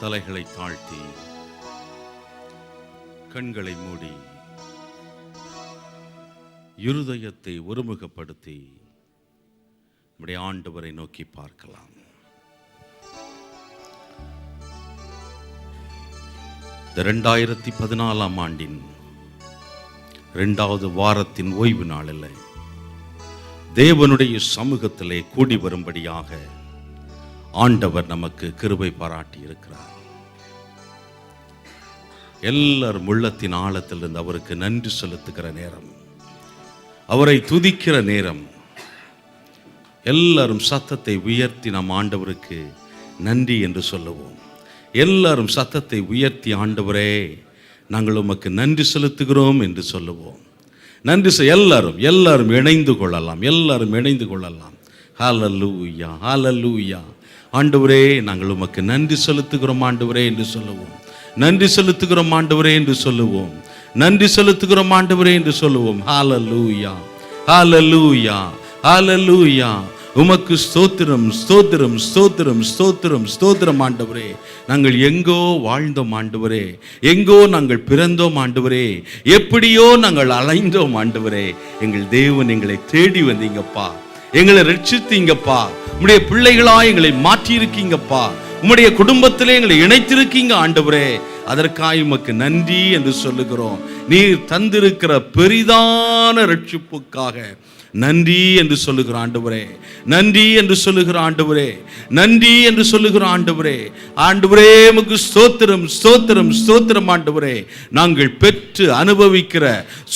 தலைகளை தாழ்த்தி கண்களை மூடி இருதயத்தை ஒருமுகப்படுத்தி நம்முடைய ஆண்டவரை நோக்கி பார்க்கலாம். இந்த 2014 ஆண்டின் 2வது வாரத்தின் ஓய்வு நாளில் தேவனுடைய சமூகத்திலே கூடி வரும்படியாக ஆண்டவர் நமக்கு கிருபை பாராட்டி இருக்கிறார். எல்லாரும் உள்ளத்தின் ஆழத்திலிருந்து அவருக்கு நன்றி செலுத்துகிற நேரம், அவரை துதிக்கிற நேரம். எல்லாரும் சத்தத்தை உயர்த்தி நம் ஆண்டவருக்கு நன்றி என்று சொல்லுவோம். எல்லாரும் சத்தத்தை உயர்த்தி, ஆண்டவரே நாங்கள் உமக்கு நன்றி செலுத்துகிறோம் என்று சொல்லுவோம். நன்றி எல்லாரும் இணைந்து கொள்ளலாம். எல்லாரும் இணைந்து கொள்ளலாம். ஹல்லேலூயா, ஹல்லேலூயா. ஆண்டவரே நாங்கள் உமக்கு நன்றி செலுத்துகிறோம் ஆண்டவரே என்று சொல்லுவோம். நன்றி செலுத்துகிறோம் ஆண்டவரே என்று சொல்லுவோம். நன்றி செலுத்துகிறோம் ஆண்டவரே என்று சொல்லுவோம். ஹல்லேலூயா, ஹல்லேலூயா, ஹல்லேலூயா. உமக்கு ஸ்தோத்திரம், ஸ்தோத்திரம், ஸ்தோத்திரம், ஸ்தோத்திரம், ஸ்தோத்திரம் ஆண்டவரே. நாங்கள் எங்கோ வாழ்ந்தோம் ஆண்டவரே, எங்கோ நாங்கள் பிறந்தோம் ஆண்டவரே, எப்படியோ நாங்கள் அலைந்தோம் ஆண்டவரே. எங்கள் தேவன் எங்களை தேடி வந்தீங்கப்பா, எங்களை ரட்சித்தீங்கப்பா, உம்முடைய பிள்ளைகளா எங்களை மாற்றி இருக்கீங்கப்பா, உம்முடைய குடும்பத்திலே எங்களை இணைத்திருக்கீங்க ஆண்டவரே. அதற்காக உமக்கு நன்றி என்று சொல்லுகிறோம். நீர் தந்திருக்கிற பெரிதான ரட்சிப்புக்காக நன்றி என்று சொல்லுகிற ஆண்டவரே, நன்றி என்று சொல்லுகிற ஆண்டவரே, நன்றி என்று சொல்லுகிற ஆண்டவரே. ஆண்டவரே உமக்கு ஸ்தோத்திரம், ஸ்தோத்திரம், ஸ்தோத்திரம் ஆண்டவரே. நாங்கள் பெற்று அனுபவிக்கிற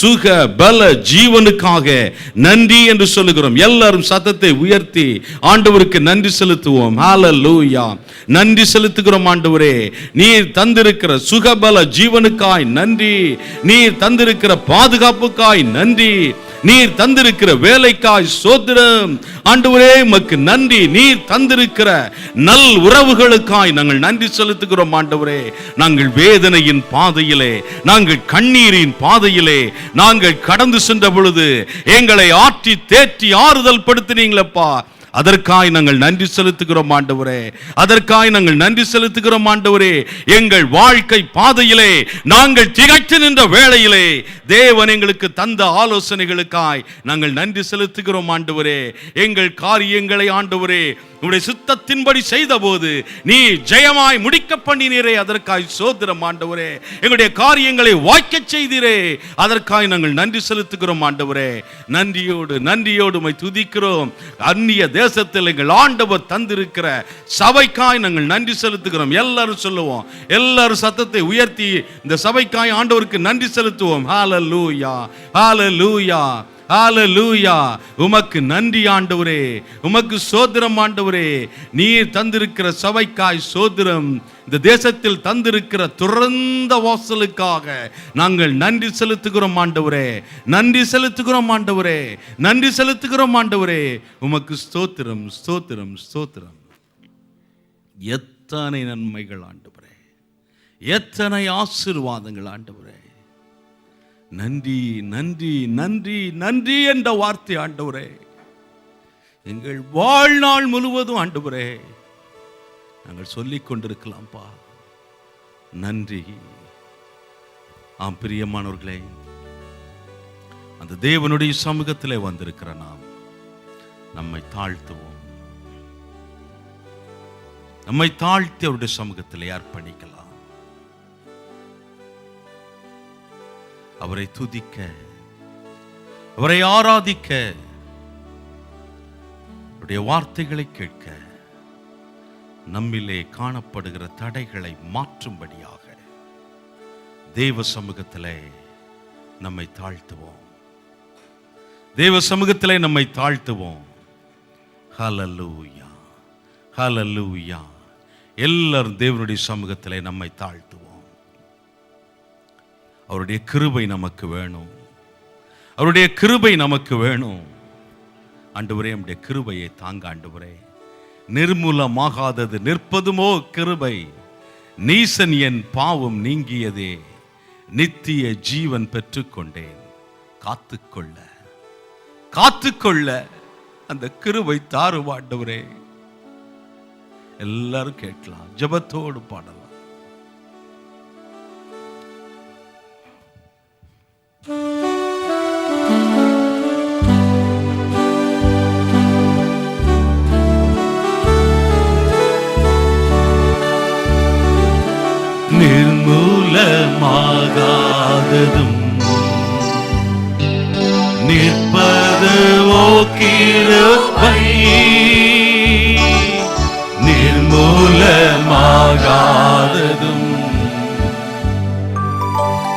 சுக பல ஜீவனுக்காக நன்றி என்று சொல்லுகிறோம். எல்லாரும் சத்தத்தை உயர்த்தி ஆண்டவருக்கு நன்றி செலுத்துவோம். ஹல்லேலூயா. நன்றி செலுத்துகிறோம் ஆண்டவரே. நீர் தந்திருக்கிற சுகபல ஜீவனுக்காய் நன்றி. நீர் தந்திருக்கிற பாதுகாப்புக்காய் நன்றி. நீர் தந்திருக்கிற வேலைக்காய் ஸ்தோத்திரம் ஆண்டவரே, உமக்கு நன்றி. நீர் தந்திருக்கிற நல் உறவுகளுக்காய் நாங்கள் நன்றி செலுத்துகிறோம் ஆண்டவரே. நாங்கள் வேதனையின் பாதையிலே, நாங்கள் கண்ணீரின் பாதையிலே நாங்கள் கடந்து சென்ற பொழுது எங்களை ஆற்றி தேற்றி ஆறுதல் படுத்தினீங்களப்பா. அதற்காய் நாங்கள் நன்றி செலுத்துகிறோம் ஆண்டவரே. அதற்காய் நாங்கள் நன்றி செலுத்துகிறோம் ஆண்டவரே. எங்கள் வாழ்க்கை பாதையிலே நாங்கள் திகைத்து நின்ற வேளையிலே தேவன் எங்களுக்கு தந்த ஆலோசனைகளுக்காய் நாங்கள் நன்றி செலுத்துகிறோம் ஆண்டவரே. எங்கள் காரியங்களை ஆண்டவரே உம்முடைய சித்தத்தின்படி செய்த போது நீ ஜெயமாய் முடிக்க பண்ணினீரே, அதற்காய் ஸ்தோத்திரம் ஆண்டவரே. எங்களுடைய காரியங்களை வாய்க்க செய்தீரே, அதற்காய் நாங்கள் நன்றி செலுத்துகிறோம் ஆண்டவரே. நன்றியோடு உம்மை துதிக்கிறோம். அந்நிய தேசத்தில் எங்கள் ஆண்டவர் தந்திருக்கிற சபைக்காய் நாங்கள் நன்றி செலுத்துகிறோம். எல்லாரும் சொல்லுவோம். எல்லாரும் சத்தத்தை உயர்த்தி இந்த சபைக்காய் ஆண்டவருக்கு நன்றி செலுத்துவோம். ஹல்லேலூயா, ஹல்லேலூயா, ஹல்லேலூயா. உமக்கு நன்றி ஆண்டவரே, உமக்கு ஸ்தோத்திரம் ஆண்டவரே. நீர் தந்திருக்கிற சபைக்காய் ஸ்தோத்திரம். இந்த தேசத்தில் தந்திருக்கிற துறந்த வாசலுக்காக நாங்கள் நன்றி செலுத்துகிறோம் ஆண்டவரே. நன்றி செலுத்துகிறோம் ஆண்டவரே. நன்றி செலுத்துகிறோம் ஆண்டவரே. உமக்கு ஸ்தோத்திரம், ஸ்தோத்திரம், ஸ்தோத்திரம். எத்தனை நன்மைகள் ஆண்டவரே, எத்தனை ஆசீர்வாதங்கள் ஆண்டவரே. நன்றி, நன்றி, நன்றி, நன்றி என்ற வார்த்தை ஆண்டவரே எங்கள் வாழ்நாள் முழுவதும் ஆண்டவரே நாங்கள் சொல்லிக் கொண்டிருக்கலாம்ப்பா. நன்றி. ஆம் பிரியமானவர்களே, அந்த தேவனுடைய சமூகத்திலே வந்திருக்கிற நாம் நம்மை தாழ்த்துவோம். நம்மை தாழ்த்தி அவருடைய சமூகத்திலே அர்ப்பணிக்கலாம். அவரை துதிக்க, அவரை ஆராதிக்க, அவருடைய வார்த்தைகளை கேட்க, நம்மிலே காணப்படுகிற தடைகளை மாற்றும்படியாக தேவ சமூகத்திலே நம்மை தாழ்த்துவோம். தேவ சமூகத்திலே நம்மை தாழ்த்துவோம். ஹல்லேலூயா, ஹல்லேலூயா. எல்லாரும் தேவனுடைய சமூகத்திலே நம்மை தாழ்த்துவோம். அவருடைய கிருபை நமக்கு வேணும். அவருடைய கிருபை நமக்கு வேணும் ஆண்டவரே. நம்முடைய கிருபையை தாங்க ஆண்டவரே. நிர்மூலமாகாதது நிற்பதுமோ கிருபை, நீசன் என் பாவம் நீங்கியதே, நித்திய ஜீவன் பெற்றுக்கொண்டேன். காத்துக்கொள்ள காத்துக்கொள்ள அந்த கிருபை தாரும் ஆண்டவரே. எல்லாரும் கேட்கலாம், ஜெபத்தோடு பாடலாம். மூலமாகாததும் நிற்பதுவோ கிருபை, நிர்மூலமாகாததும்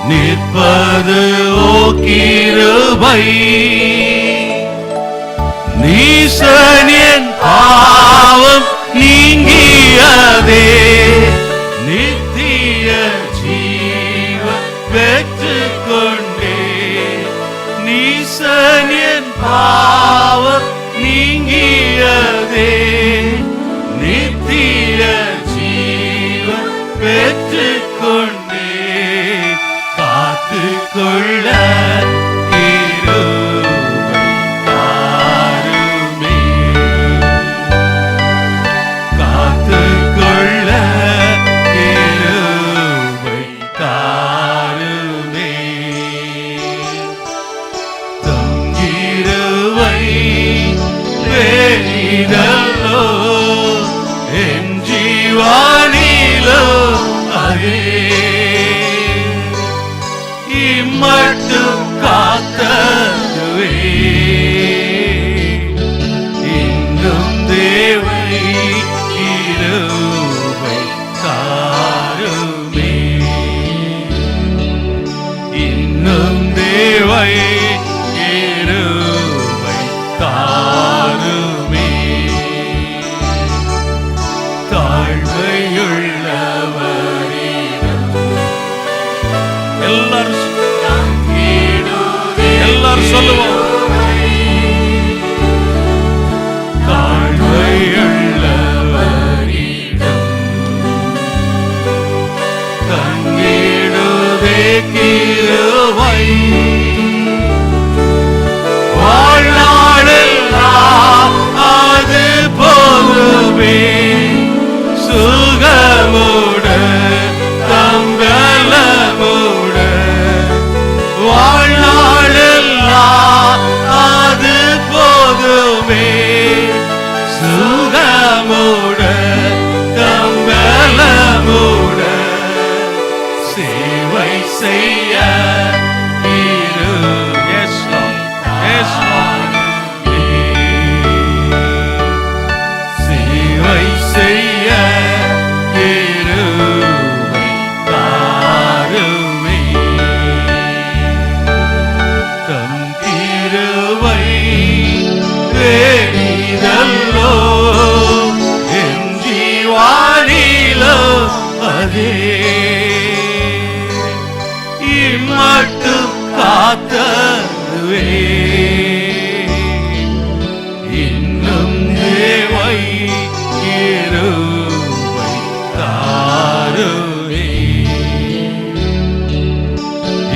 நிற்பதுவோ கிருபை. நீசனின் பாவம் நீங்கியதே, நித்திய ஜீவன் பெற்றுக்கொண்டே. நீசனின் பாவம் நீங்கியதே, நித்திய ஜீவன் பெற்றுக்கொண்டே. காத்துக்கொள்ள கிருபை தாருமே, காத்துக்கொள்ள கிருபை தாருமே. தங்கிருவை வேறிதல்லோ என் ஜீவானிலோ அதே, இம்மட்டும் காத்ததுவே இன்னும் தேவை கிருபை தாருமே, இன்னும் தேவை கிருபை தாருமே. தாழ்மையுள்ளவரிடம் எல்லாரும் சொல்லுவோம், தாழ்மையுள்ளவரிடம் தங்கிடுதே கிருபை. வாழ்நாளெல்லாம் அது போதுமே, சுகமோடு தம்பலமோடு வாழ்நாளெல்லாம் அது போதுமே, சுகமோடு தம்பலமோடு சேவை செய்ய இரு. Yes, Lord. Yes, Lord. சேவை செய்ய கிருபை தாருமே, தம் கிருபை வேறிதல்லோ என் ஜீவானிலோ அதே, இம்மட்டும் காத்ததுவே இன்னும் தேவை கிருபை தாருமே,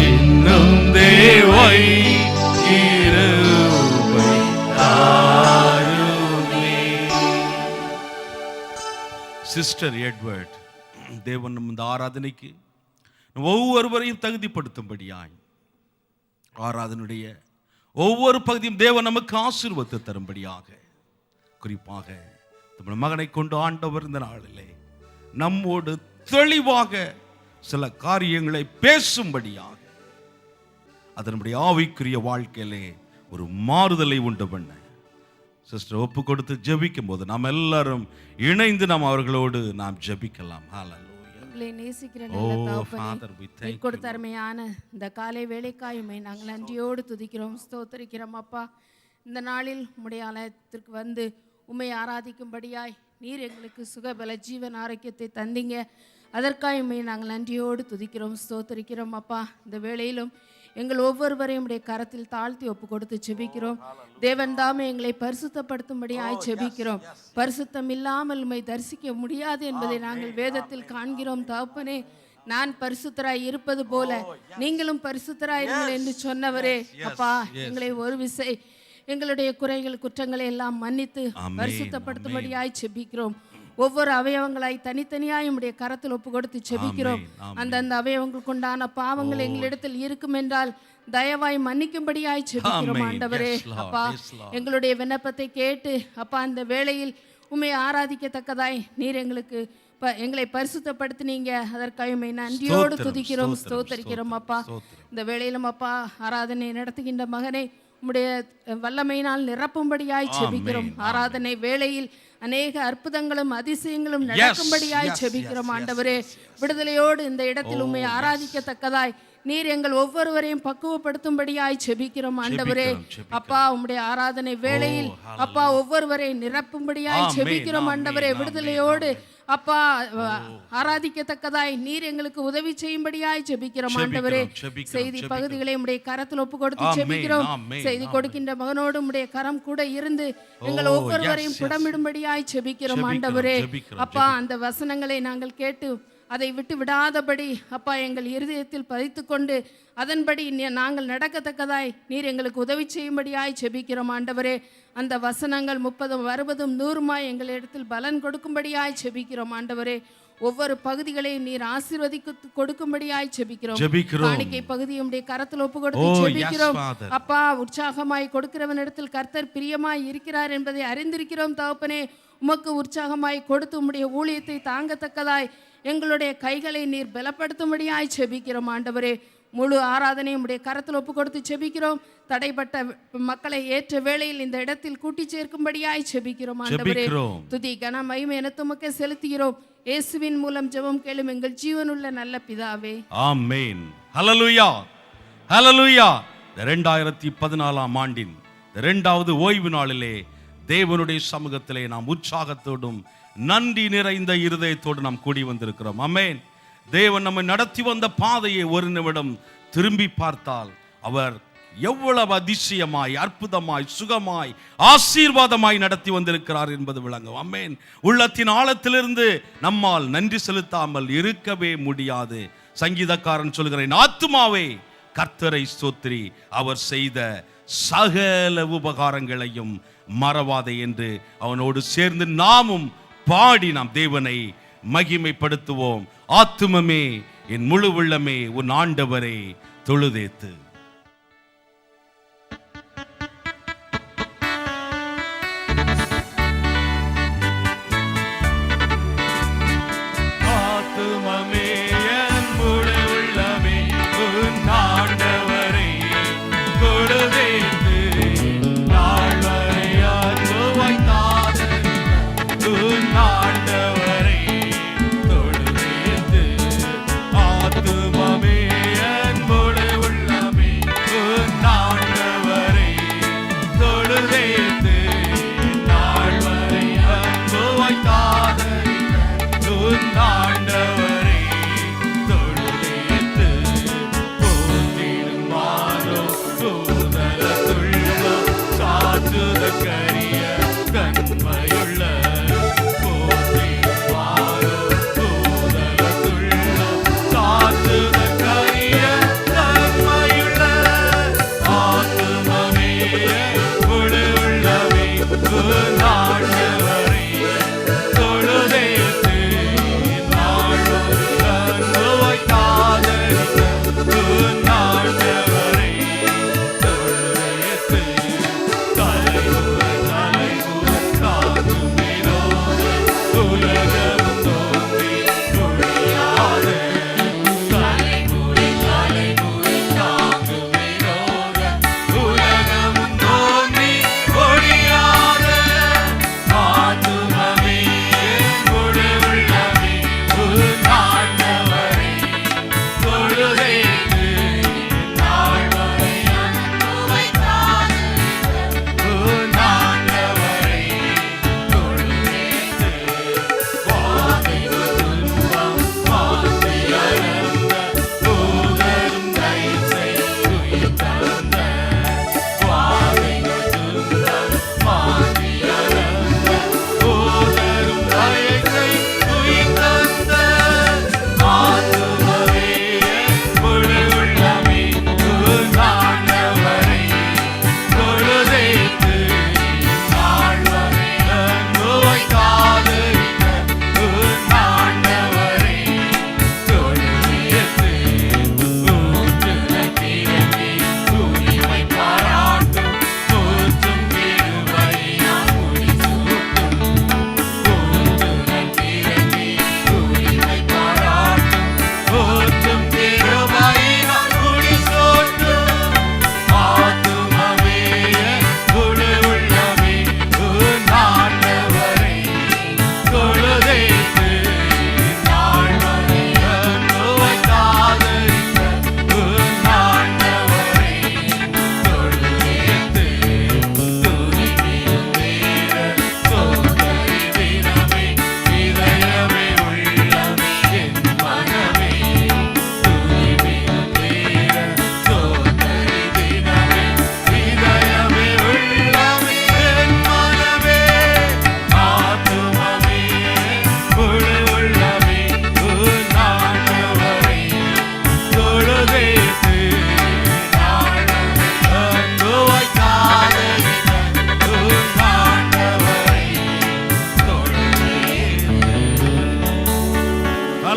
இன்னும் தேவை கிருபை தாருமே. சிஸ்டர் எட்வர்ட், தேவன் நம் இந்த ஆராதனைக்கு ஒவ்வொருவரையும் தகுதிப்படுத்தும்படியாய் ஆராதனுடைய ஒவ்வொரு பகுதியும் தேவன் நமக்கு ஆசீர்வாதத்தை தரும்படியாக, குறிப்பாக நம்முடைய மகனை கொண்டு ஆண்டவர் இந்த நாளிலே நம்மோடு தெளிவாக சில காரியங்களை பேசும்படியாக, அதனுடைய ஆவிக்குரிய வாழ்க்கையிலே ஒரு மாறுதலை உண்டு பண்ண சிஸ்டர் ஒப்பு கொடுத்து ஜெபிக்கும் போது நாம் எல்லாரும் இணைந்து நாம் அவர்களோடு நாம் ஜெபிக்கலாம். ஹalleluya. எங்களை நேசிக்கிற நல்ல தகப்பனே, கொடுத்த அருமையான இந்த காலை வேளைக்காயுமே நாங்கள் நன்றியோடு துதிக்கிறோம், ஸ்தோத்திரிக்கிறோம். அப்பா, இந்த நாளில் உம்முடைய ஆலயத்திற்கு வந்து உம்மை ஆராதிக்கும்படியாய் நீர் எங்களுக்கு சுகபல ஜீவன் ஆரோக்கியத்தை தந்தீங்க. அதற்காயுமே நாங்கள் நன்றியோடு துதிக்கிறோம், ஸ்தோத்திரிக்கிறோம். அப்பா, இந்த வேளையிலும் எங்கள் ஒவ்வொருவரையும் உடைய கரத்தில் தாழ்த்தி ஒப்பு கொடுத்து ஜெபிக்கிறோம். தேவன் தாமே எங்களை பரிசுத்தப்படுத்தும்படியாய் ஜெபிக்கிறோம். பரிசுத்தம் இல்லாமல் உம்மை தரிசிக்க முடியாது என்பதை நாங்கள் வேதத்தில் காண்கிறோம். தகப்பனே, நான் பரிசுத்தராய் இருப்பது போல நீங்களும் பரிசுத்தராயிருங்கள் என்று சொன்னவரே, அப்பா, எங்களை ஒரு விசை எங்களுடைய குறைகள் குற்றங்களை எல்லாம் மன்னித்து பரிசுத்தப்படுத்தும்படியாய் ஜெபிக்கிறோம். ஒவ்வொரு அவயவங்களாய் தனித்தனியாய் உம்முடைய கரத்தில் ஒப்பு கொடுத்து ஜெபிக்கிறோம். அந்தந்த அவயவங்களுக்கு உண்டான பாவங்கள் எங்களிடத்தில் இருக்கும் என்றால் தயவாய் மன்னிக்கும்படியாய் ஜெபிக்கிறோம். ஆண்டவரே, அப்பா, எங்களுடைய விண்ணப்பத்தை கேட்டு அப்பா, அந்த வேளையில் உம்மை ஆராதிக்கத்தக்கதாய் நீர் எங்களுக்கு எங்களை பரிசுத்தப்படுத்தினீங்க. அதற்காக உம்மை நன்றியோடு ஸ்தோத்திரம், துதிக்கிறோம், ஸ்தோத்திரம், ஸ்தோத்தரிக்கிறோம் அப்பா. ஸ்தோத்திரம். இந்த வேளையிலும் அப்பா ஆராதனை நடத்துகின்ற மகனை உம்முடைய வல்லமையினால் நிரப்பும்படியாய் செபிக்கிறோம். ஆராதனை வேளையில் அநேக அற்புதங்களும் அதிசயங்களும் நடக்கும்படியாய் செபிக்கிறோம் ஆண்டவரே. விடுதலையோடு இந்த இடத்தில் உம்மை ஆராதிக்கத்தக்கதாய் நீர் எங்கள் ஒவ்வொருவரையும் பக்குவப்படுத்தும்படியாய் செபிக்கிறோம் ஆண்டவரே. அப்பா உம்முடைய ஆராதனை வேளையில் அப்பா ஒவ்வொருவரை நிரப்பும்படியாய் செபிக்கிறோம் ஆண்டவரே. விடுதலையோடு அப்பா ஆராதிக்கத்தக்கதாய் நீர் எங்களுக்கு உதவி செய்யும்படியாய் ஜெபிக்கிறோம் ஆண்டவரே. செய்தி பகுதிகளை உம்முடைய கரத்தில் ஒப்பு கொடுத்து ஜெபிக்கிறோம். செய்தி கொடுக்கின்ற மகனோடு உம்முடைய கரம் கூட இருந்து எங்கள் ஒவ்வொருவரையும் புடமிடும்படியாய் ஜெபிக்கிறோம் ஆண்டவரே. அப்பா அந்த வசனங்களை நாங்கள் கேட்டு அதை விட்டு விடாதபடி அப்பா எங்கள் இருதயத்தில் பதித்துக்கொண்டு அதன்படி நாங்கள் நடக்கத்தக்கதாய் நீர் எங்களுக்கு உதவி செய்யும்படியாய் செபிக்கிறோம் ஆண்டவரே. அந்த வசனங்கள் 30 60 100 எங்கள் இடத்தில் பலன் கொடுக்கும்படியாய் செபிக்கிறோம் ஆண்டவரே. ஒவ்வொரு பகுதிகளையும் நீர் ஆசீர்வதிக்கு கொடுக்கும்படியாய் செபிக்கிறோம். காணிக்கை பகுதியுடைய கரத்தில் ஒப்பு கொடுத்து செபிக்கிறோம் அப்பா. உற்சாகமாய் கொடுக்கிறவனிடத்தில் கர்த்தர் பிரியமாய் இருக்கிறார் என்பதை அறிந்திருக்கிறோம் தகப்பனே. உமக்கு உற்சாகமாய் கொடுத்து உம்முடைய ஊழியத்தை தாங்கத்தக்கதாய் எங்களுடைய கைகளை நீர் பலப்படுத்தும்படியாய் செபிக்கிறோம் ஆண்டவரே. முழு ஆராதனை உம்முடைய கரத்தில் ஒப்பு கொடுத்து செபிக்கிறோம். தடைப்பட்ட மக்களை ஏற்ற வேளையில் இந்த இடத்தில் கூட்டி சேர்க்கும்படியாய் செபிக்கிறோம் ஆண்டவரே. துதி கன மகிமை எனத்துமக்கே செலுத்துகிறோம். இயேசுவின் மூலம் ஜெபம் கேளும் எங்கள் ஜீவனுள்ள நல்ல பிதாவே, ஆமென். ஹல்லேலூயா, ஹல்லேலூயா. 2014 ஆண்டின் 2வது ஓய்வு நாளிலே தேவனுடைய சமூகத்திலே நாம் உற்சாகத்தோடும் நன்றி நிறைந்த இருதயத்தோடு நாம் கூடி வந்திருக்கிறோம். ஆமென். தேவன் நம்மை நடத்தி வந்த பாதையை ஒரு நிமிடம் திரும்பி பார்த்தால் அவர் எவ்வளவு அதிசயமாய், அற்புதமாய், சுகமாய், ஆசீர்வாதமாய் நடத்தி வந்திருக்கிறார் என்பது விளங்கும். ஆமென். உள்ளத்தின் ஆழத்திலிருந்து நம்மால் நன்றி செலுத்தாமல் இருக்கவே முடியாது. சங்கீதக்காரன் சொல்கிறேன், ஆத்துமாவே கர்த்தரை ஸ்தோத்திரி, அவர் செய்த சகல உபகாரங்களையும் மறவாதே என்று அவனோடு சேர்ந்து நாமும் பாடி நாம் தேவனை மகிமைப்படுத்துவோம். ஆத்துமமே என் முழு உள்ளமே உன் ஆண்டவரை தொழுதேத்து. ஆத்துமமே என் முழு உள்ளமே உன் ஆண்டவரை தொழுதேத்து. நாள் வரை அன்புவாய் தாதரித்த உன் ஆண்டவரை தொழுதேத்து. ஆத்துமமே என் முழு உள்ளமே உன் ஆண்டவரை தொழுதேத்து. நாள் வரை அன்புவாய் தாதரித்த உன் ஆண்டவரை தொழுதேத்து. போற்றிடும் மாதோ சூதலத்துள்ள சாற்றுதற்கரிய தன்மையுள்ள. போற்றிடும் மாதோ சூதலத்துள்ள சாற்றுதற்கரிய தன்மையுள்ள. ஆத்துமமே முழு உள்ளமே உன் ஆண்டவரை தொழுதேத்து. நாள்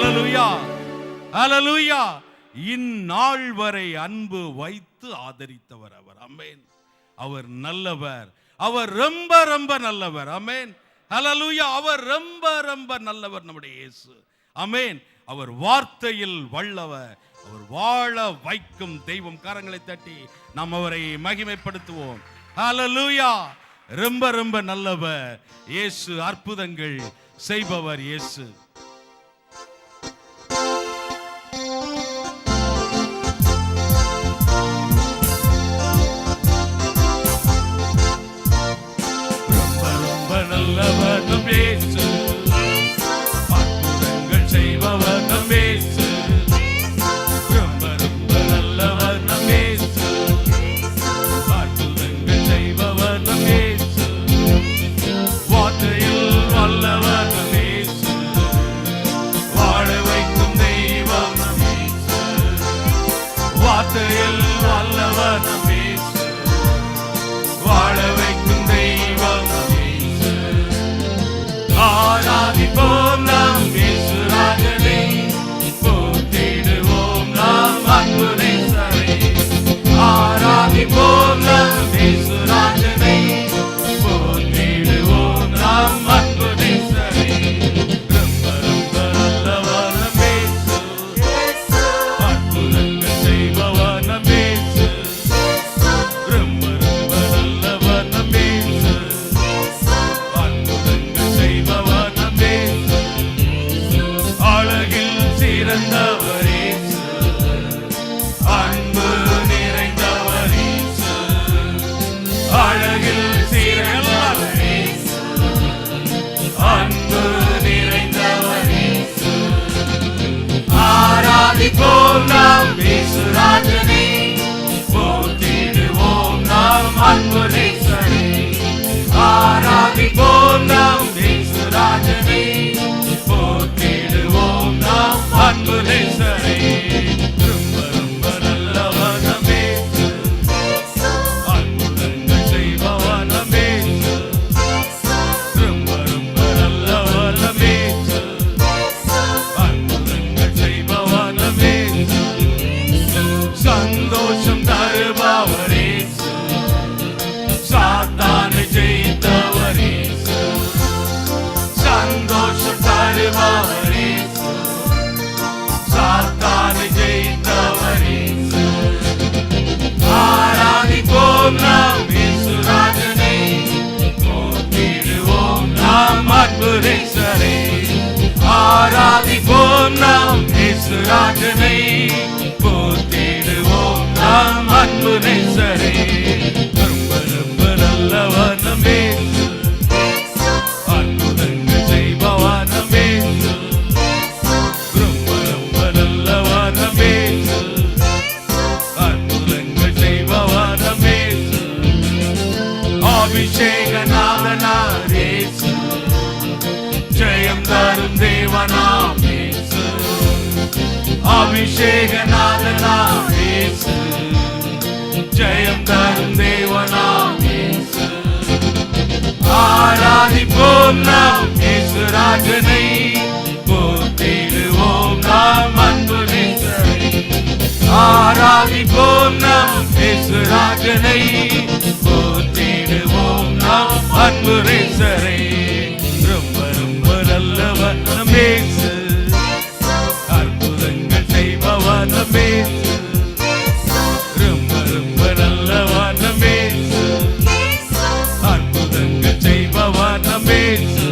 ஹல்லேலூயா, ஹல்லேலூயா. இந்நாள் வரை அன்பு வைத்து ஆதரித்தவர் அவர். ஆமென். அவர் நல்லவர், அவர் ரொம்ப ரொம்ப நல்லவர். ஆமென், ஹல்லேலூயா. அவர் ரொம்ப ரொம்ப நல்லவர் நம்முடைய இயேசு. ஆமென். அவர் வார்த்தையில் வல்லவர், அவர் வாழ வைக்கும் தெய்வம். கரங்களை தட்டி நாம் அவரை மகிமைப்படுத்துவோம். ஹல்லேலூயா. ரொம்ப ரொம்ப நல்லவர் இயேசு, அற்புதங்கள் செய்பவர் இயேசு. ரொம்ப ரொம்ப நல்லவர் நம் இயேசு, அற்புதங்கள் செய்பவர் நம் இயேசு. ரொம்ப ரொம்ப நல்லவர் நம் இயேசு, அற்புதங்கள் செய்பவர் நம் இயேசு. வார்த்தையில் வல்லவர் நம் இயேசு, வாழ வைக்கும் தெய்வம் நம் இயேசு. வார்த்தையில் வல்லவர் நம் இயேசு, வாழ வைக்கும் தெய்வம் நம் இயேசு. ஆராதிப்போம் நாம் இயேசு ராஜனை, போற்றிடுவோம் நாம் அன்பு நேசரை. ஆராதிப்போம் நாம் இயேசு ராஜனை, போற்றிடுவோம் நாம் அன்பு நேசரை. ரொம்ப ரொம்ப நல்லவர் நம் இயேசு, அற்புதங்கள் செய்பவர் நம் இயேசு. ரொம்ப ரொம்ப நல்லவர் நம் இயேசு, அற்புதங்கள் செய்பவர் நம் இயேசு. அழகில் சிறந்தவர் இயேசு, அன்பு நிறைந்தவர் இயேசு. அழகில் சிறந்தவர் இயேசு, அன்பு நிறைந்தவர் இயேசு. ஆராதிப்போம் நாம் இயேசு ராஜனை, போற்றிடுவோம் நாம் அன்பு நேசரை. ஆராதிப்போம் நாம் இயேசு ராஜனை, போற்றிடுவோம் நாம் அன்பு நேசரை. ரொம்ப ரொம்ப நல்லவர் நம் இயேசு, அற்புதங்கள் செய்பவர் நம் இயேசு. ரொம்ப ரொம்ப நல்லவர் நம் இயேசு, அற்புதங்கள் செய்பவர் நம் இயேசு. சந்தோஷம் தருபவர் இயேசு, சாத்தானை ஜெயித்தவர் இயேசு. சந்தோஷம் தருபவர் இயேசு, சாத்தானை ஜெயித்தவர் இயேசு. ஆராதிப்போம் நாம் இயேசு ராஜனை, போற்றிடுவோம் நாம் அன்பு நேசரை. ஆராதிப்போம் நாம் இயேசு ராஜனை, போற்றிடுவோம் நாம் அன்பு நேசரை. ரொம்ப ரொம்ப நல்லவர் நம் இயேசு, அற்புதங்கள் செய்பவர் நம் இயேசு. ரொம்ப ரொம்ப நல்லவர் நம் இயேசு, அற்புதங்கள் செய்பவர் நம் இயேசு. அபிஷேகநாதனார் இயேசு, ஜெயம் தரும் தேவனாம் இயேசு. அபிஷேகநாதனார் இயேசு, ஜெயம் தரும் தேவனாம் இயேசு. ஆராதிப்போம் நாம் இயேசு ராஜனை, போற்றிடுவோம் நாம் அன்பு நேசரை. ஆராதிப்போம் நாம் இயேசு ராஜனை, போற்றிடுவோம் நாம் அன்பு நேசரை. ரொம்ப ரொம்ப நல்லவர் நம் இயேசு, அற்புதங்கள் செய்பவர் நம் இயேசு. ரொம்ப ரொம்ப நல்லவர் நம் இயேசு, அற்புதங்கள் செய்பவர் நம் இயேசு.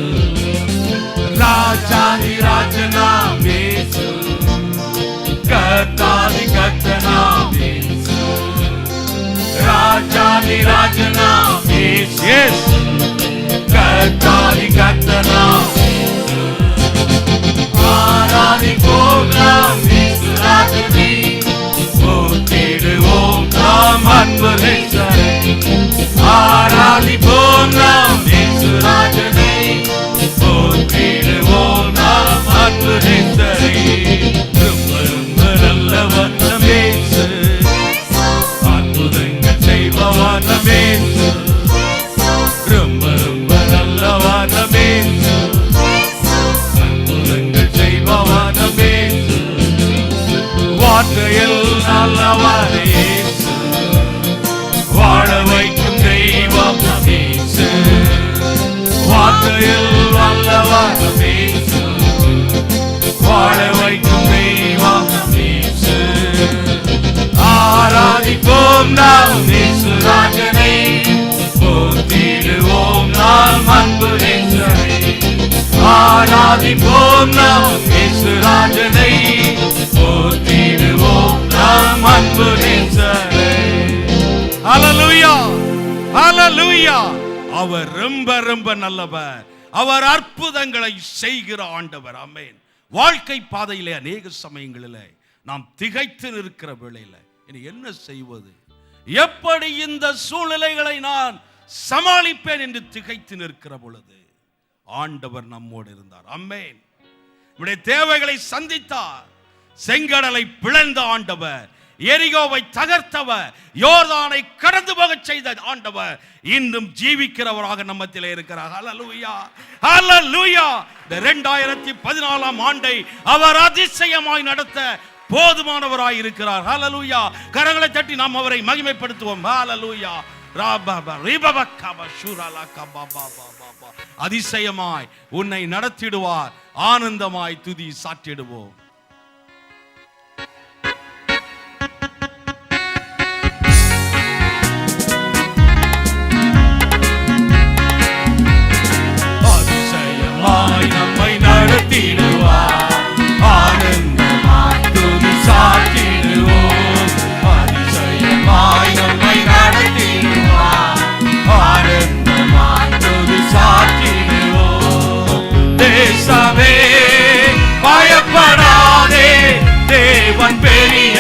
ராஜாதி ராஜனாம் இயேசு, கர்த்தாதி கர்த்தனாம் இயேசு. ராஜாதி ராஜனாம் இயேசு, கர்த்தாதி கர்த்தனாம் இயேசு. ஆராதிப்போம் நாம் இயேசு ராஜனை, போற்றிடுவோம் நாம் அன்பு நேசரை. ஆராதிப்போம் நாம் இயேசு ராஜனை, போற்றிடுவோம் நாம் அன்பு நேசரை. ரொம்ப ரொம்ப நல்லவர் நம் இயேசு, அற்புதங்கள் செய்பவர் நம் இயேசு. ரொம்ப ரொம்ப நல்லவர் நம் இயேசு, வார்த்தையில் நல்லவர் இயேசு, வாழ வைக்கும் தெய்வம் இயேசு. வார்த்தையில் நல்லவர் இயேசு, வாழ வைக்கும் தெய்வம் இயேசு. ஆராதிப்போம் நாம் இயேசு ராஜனை, போற்றிடுவோம் நாம் அன்பு நேசரை. ஆராதிப்போம் நாம் இயேசு ராஜனை, போற்றிடுவோம் நாம் அன்பு நேசரை. ஹல்லேலூயா, ஹல்லேலூயா. அவர் ரொம்ப ரொம்ப நல்லவர். அவர் அற்புதங்களை செய்கிற ஆண்டவர். ஆமென். வாழ்க்கை பாதையிலே அநேக சமயங்களிலே நாம் திகைத்து நிற்கிற வேளையில இனி என்ன செய்வது, எப்படி இந்த சூழ்நிலைகளை நான் சமாளிப்பேன் என்று திகைத்து நிற்கிற பொழுது ஆண்டவர் நம்மோடு இருந்தார். ஆமென். நம்முடைய தேவைகளை சந்தித்தார். செங்கடலை பிளந்த ஆண்டவர், எரிகோவை தகர்த்தவர், யோர்தானை கடந்து போகச் செய்த ஆண்டவர் இன்னும் ஜீவிக்கிறவராக நம்மத்திலே இருக்கிறார். ஹல்லேலூயா, ஹல்லேலூயா. இந்த 2014 ஆண்டை அவர் அதிசயமாய் நடத்த போதுமானவராய் இருக்கிறார். ஹல்லேலூயா. கரங்களை தட்டி நாம் அவரை மகிமைப்படுத்துவோம். ஹல்லேலூயா. அதிசயமாய் உன்னை நடத்திடுவார். ஆனந்தமாய் துதி சாற்றிடுவோம். அதிசயமாய் நம்மை நடத்திடுவார். ஆனந்தமாய் துதி சாற்றிடுவோம். அதிசயமாய் நம்மை நடத்திடுவார். ஆனந்தமாய் துதி சாற்றிடுவோம். தேசமே பயப்படாதே, தேவன் பெரிய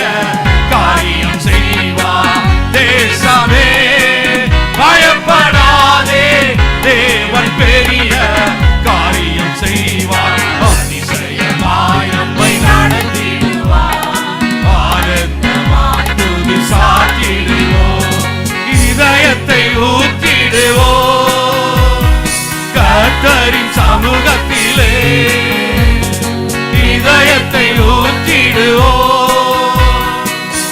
காரியம் செய்வார். தேசமே பயப்படாதே, தேவன் பெரிய காரியம் செய்வார். அதிசயமாய் நம்மை நடத்திடுவார். ஆனந்தமாய் துதி சாற்றிடுவோம். இதயத்தை ஊற்றிடுவோம் கர்த்தரின் சமூகத்திலே. இதயத்தை ஊற்றிடுவோம்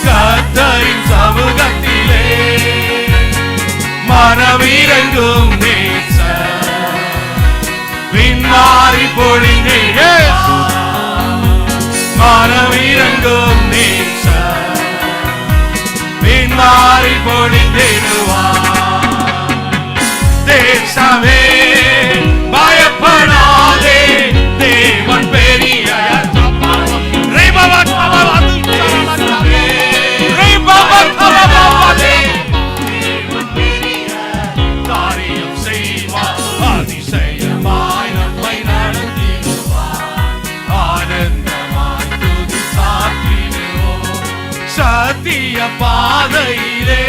கர்த்தரின் சமூகத்திலே. மனமிரங்கும் நேசர் விண்ணாரி பொழிந்தே. மனமிரங்கும் நேசர் விண்ணாரி பொழிந்திடுவார். தேசமே பயப்படாதே, தேவன் பெரிய காரியம் செய்வார். அதிசயமாய் நம்மை நடத்திடுவார். ஆனந்தமாய் துதி சாற்றிடுவோம். சத்திய பாதையிலே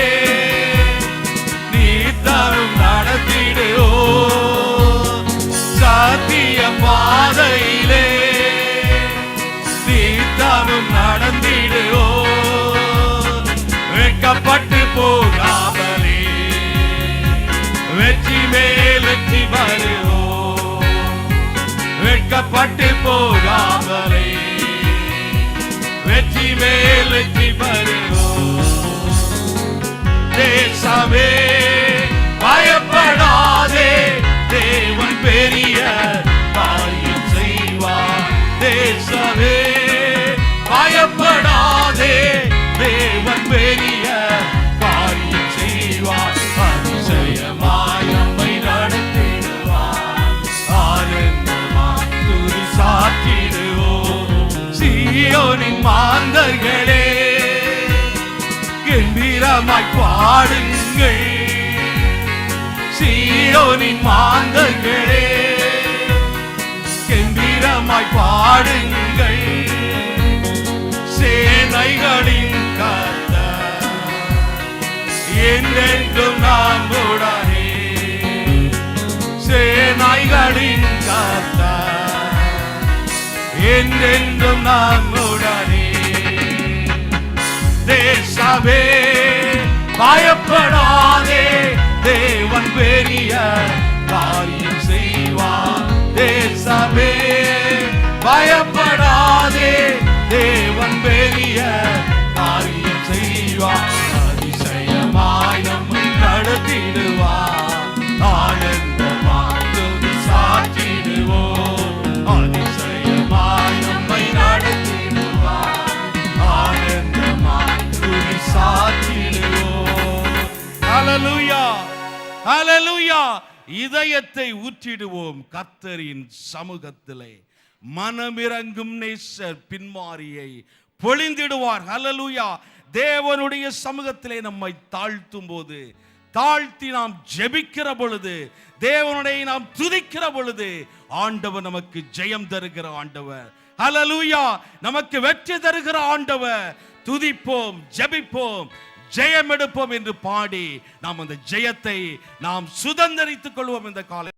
நீத்தரும் நடத்திடுவோம். சத்திய பாதையிலே நீத்தரும் நடந்திடுவோம். வெட்கப்பட்டு போகாமலே வெற்றி மேல் வெற்றி வருவோம். வெட்கப்பட்டு போகாமலே வெற்றி மேல் வெற்றி வருவோம். தேசமே பயப்படாதே, தேவன் பெரிய காரியம் செய்வார். தேசமே பயப்படாதே, தேவன் பெரிய காரியம் செய்வார். அதிசயமாய் நம்மை நடத்திடுவார். ஆனந்தமாய் துதி சாற்றிடுவோம். சீயோனின் மாந்தர்களே கம்பீரமாய் பாடுங்கள். சீயோனின் மாந்தர்களே கம்பீரமாய் பாடுங்கள். சேனைகளின் கர்த்தர் என்றென்றும் நம்முடனே. சேனைகளின் கர்த்தர் என்றென்றும் நம்முடனே. தேசமே பயப்படாதே, தேவன் பெரிய காரியம் செய்வார். தேசமே பயப்படாதே, தேவன் பெரிய ஹalleluya. இதயத்தை ஊற்றிடுவோம் கர்த்தரின் சமூகத்திலே. மனமிரங்கும் நேசர் பின்மாரியை பொழிந்திடுவார். ஹalleluya. தேவனுடைய சமூகத்திலே நம்மை தாழ்த்தும் போது, தாழ்த்தி நாம் ஜெபிக்கிற பொழுது, தேவனுடைய நாம் துதிக்கிற பொழுது, ஆண்டவர் நமக்கு ஜெயம் தருகிற ஆண்டவர். ஹalleluya. நமக்கு வெற்றி தருகிற ஆண்டவர். துதிப்போம், ஜெபிப்போம், ஜெயம் எடுப்போம் என்று பாடி நாம் அந்த ஜெயத்தை நாம் சுதந்தரித்துக் கொள்வோம் இந்த காலை.